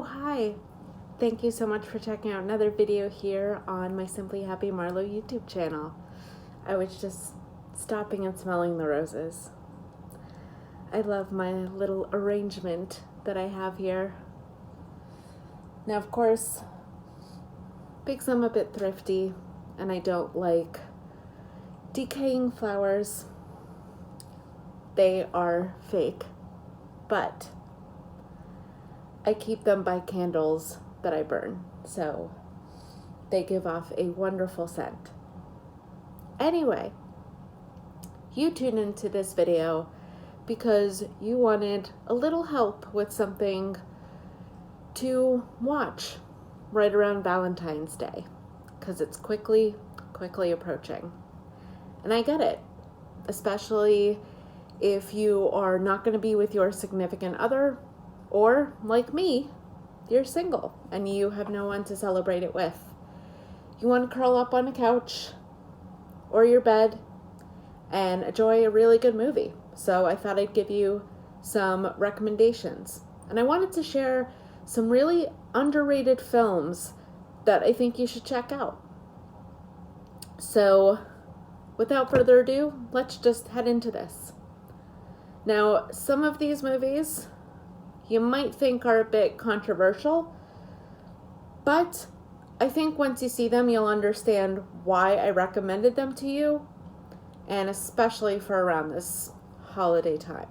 Oh, hi. Thank you so much for checking out another video here on my Simply Happy Marlo YouTube channel. I was just stopping and smelling the roses. I love my little arrangement that I have here. Now, of course, because I'm a bit thrifty and I don't like decaying flowers, they are fake, but I keep them by candles that I burn, so they give off a wonderful scent. Anyway, you tuned into this video because you wanted a little help with something to watch right around Valentine's Day, because it's quickly approaching. And I get it, especially if you are not going to be with your significant other, or like me, you're single and you have no one to celebrate it with. You want to curl up on a couch or your bed and enjoy a really good movie. So I thought I'd give you some recommendations. And I wanted to share some really underrated films that I think you should check out. So without further ado, let's just head into this. Now, some of these movies you might think are a bit controversial, but I think once you see them, you'll understand why I recommended them to you, and especially for around this holiday time.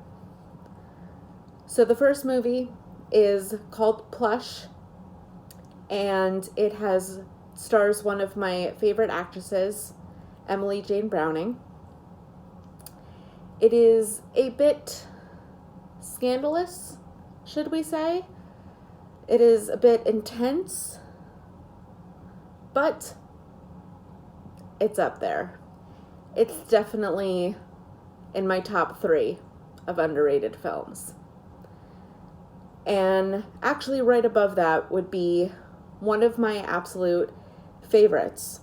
So the first movie is called Plush, and it stars one of my favorite actresses, Emily Jane Browning. It is a bit scandalous, should we say. It is a bit intense, but it's up there. It's definitely in my top 3 of underrated films. And actually right above that would be one of my absolute favorites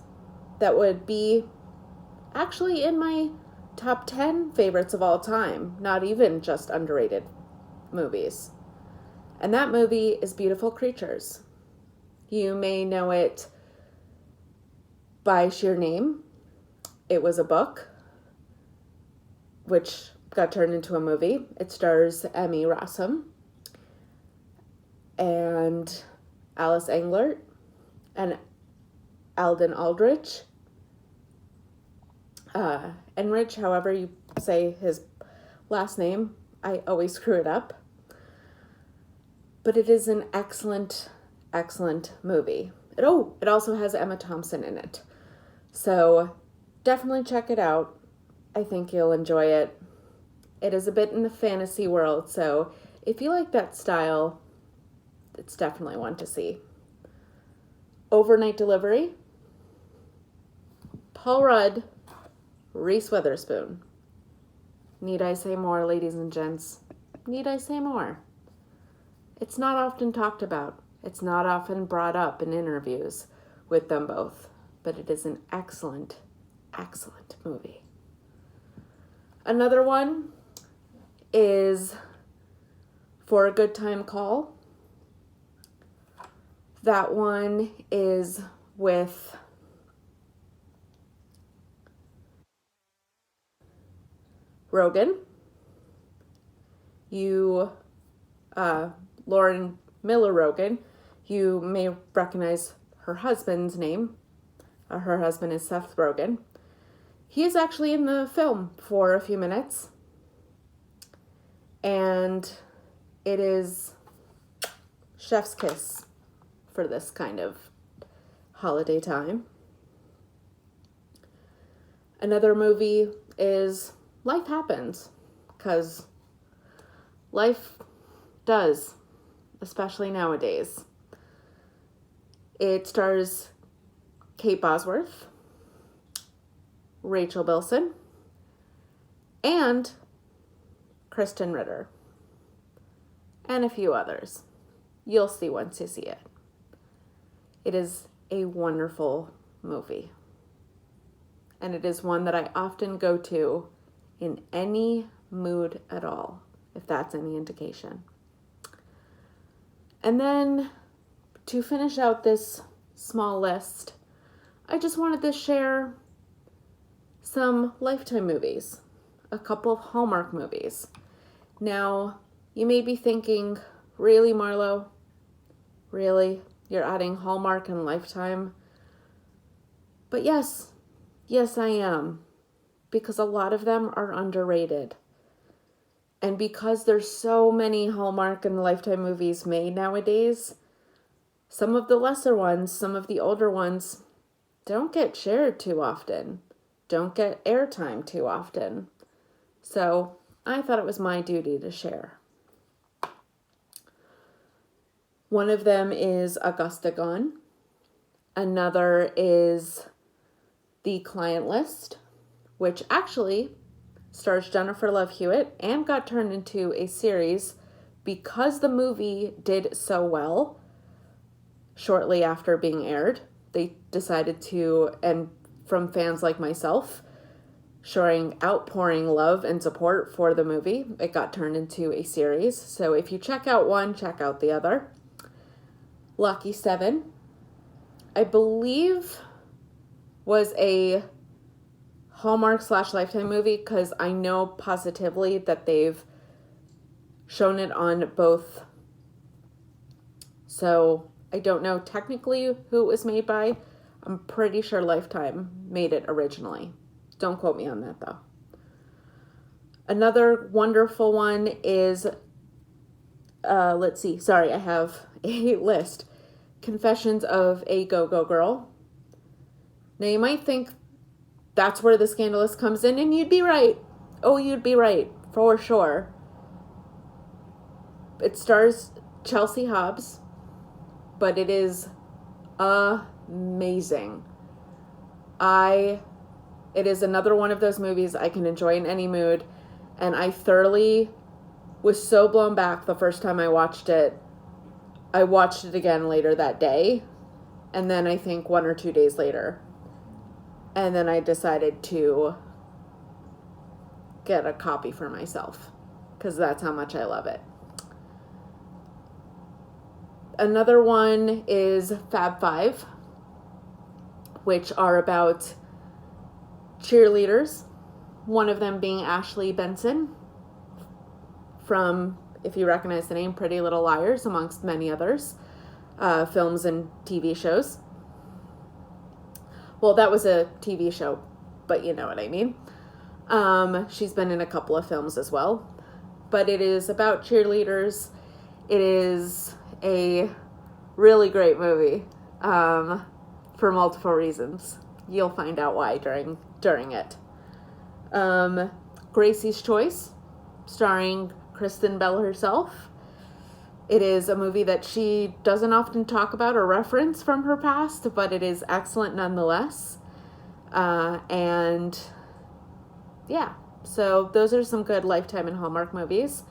that would be actually in my top 10 favorites of all time, not even just underrated movies. And that movie is Beautiful Creatures. You may know it by sheer name. It was a book, which got turned into a movie. It stars Emmy Rossum and Alice Englert and Alden Aldrich. Enrich, however you say his last name. I always screw it up. But it is an excellent movie. It also has Emma Thompson in it. So definitely check it out. I think you'll enjoy it. It is a bit in the fantasy world, so if you like that style, it's definitely one to see. Overnight Delivery. Paul Rudd, Reese Witherspoon. Need I say more, ladies and gents? Need I say more? It's not often talked about. It's not often brought up in interviews with them both, but it is an excellent movie. Another one is For a Good Time Call. That one is with Rogan. Lauren Miller Rogan. You may recognize her husband's name. Her husband is Seth Rogen. He is actually in the film for a few minutes. And it is chef's kiss for this kind of holiday time. Another movie is Life Happens, because life does, especially nowadays. It stars Kate Bosworth, Rachel Bilson, and Kristen Ritter, and a few others. You'll see once you see it. It is a wonderful movie, and it is one that I often go to in any mood at all, if that's any indication. And then to finish out this small list, I just wanted to share some Lifetime movies, a couple of Hallmark movies. Now, you may be thinking, really, Marlo? Really? You're adding Hallmark and Lifetime? But yes, I am. Because a lot of them are underrated. And because there's so many Hallmark and Lifetime movies made nowadays, some of the lesser ones, some of the older ones, don't get shared too often, don't get airtime too often. So I thought it was my duty to share. One of them is Augusta Gone. Another is The Client List, which actually stars Jennifer Love Hewitt and got turned into a series because the movie did so well shortly after being aired. They decided to, and from fans like myself, showing outpouring love and support for the movie, it got turned into a series. So if you check out one, check out the other. Lucky 7, I believe, was a Hallmark / Lifetime movie because I know positively that they've shown it on both. So I don't know technically who it was made by. I'm pretty sure Lifetime made it originally. Don't quote me on that though. Another wonderful one is, let's see. Sorry, I have a list. Confessions of a Go-Go Girl. Now you might think that's where The Scandalous comes in, and you'd be right. Oh, you'd be right, for sure. It stars Chelsea Hobbs, but it is amazing. It is another one of those movies I can enjoy in any mood, and I thoroughly was so blown back the first time I watched it. I watched it again later that day, and then I think 1 or 2 days later. And then I decided to get a copy for myself because that's how much I love it. Another one is Fab Five, which are about cheerleaders. One of them being Ashley Benson from, if you recognize the name, Pretty Little Liars, amongst many others, films and TV shows. Well, that was a TV show, but you know what I mean. She's been in a couple of films as well. But it is about cheerleaders. It is a really great movie for multiple reasons. You'll find out why during it. Gracie's Choice, starring Kristen Bell herself. It is a movie that she doesn't often talk about or reference from her past, but it is excellent nonetheless. And yeah, so those are some good Lifetime and Hallmark movies.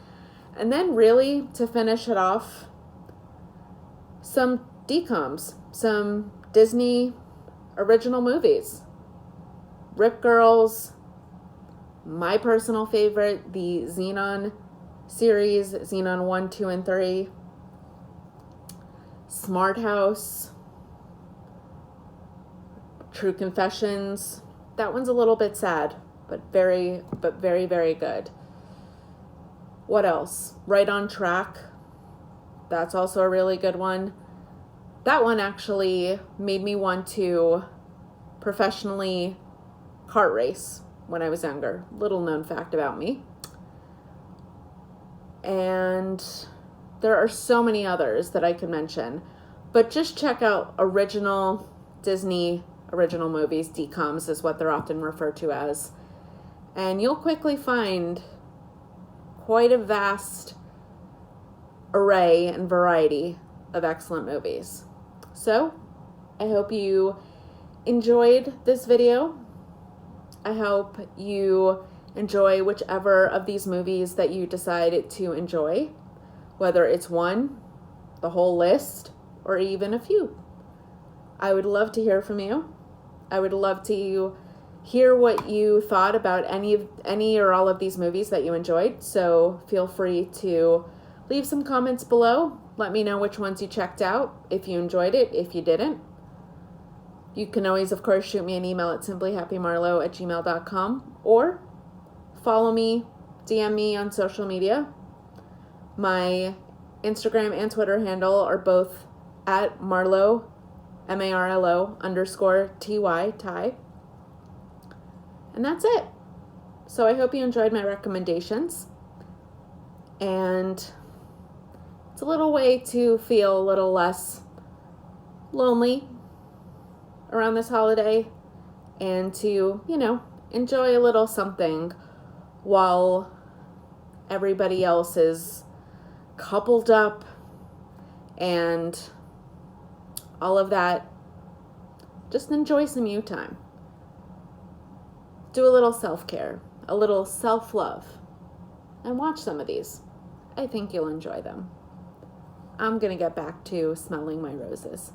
And then really, to finish it off, some DCOMs, some Disney original movies. Rip Girls, my personal favorite, the Xenon series, Xenon 1, 2, and 3. Smart House. True Confessions. That one's a little bit sad, but very, very good. What else? Right on Track. That's also a really good one. That one actually made me want to professionally kart race when I was younger. Little known fact about me. And there are so many others that I could mention. But just check out original Disney original movies. DCOMs is what they're often referred to as. And you'll quickly find quite a vast array and variety of excellent movies. So, I hope you enjoyed this video. I hope you enjoy whichever of these movies that you decide to enjoy, whether it's one, the whole list, or even a few. I would love to hear from you. I would love to hear what you thought about any or all of these movies that you enjoyed. So feel free to leave some comments below. let me know which ones you checked out, if you enjoyed it, if you didn't. You can always, of course, shoot me an email at simplyhappymarlo@gmail.com or follow me, DM me on social media. My Instagram and Twitter handle are both at Marlo, MARLO _TY, Ty. And that's it. So I hope you enjoyed my recommendations. And it's a little way to feel a little less lonely around this holiday and to, enjoy a little something while everybody else is coupled up and all of that. Just enjoy some you time. Do a little self-care, a little self-love, and watch some of these. I think you'll enjoy them. I'm going to get back to smelling my roses.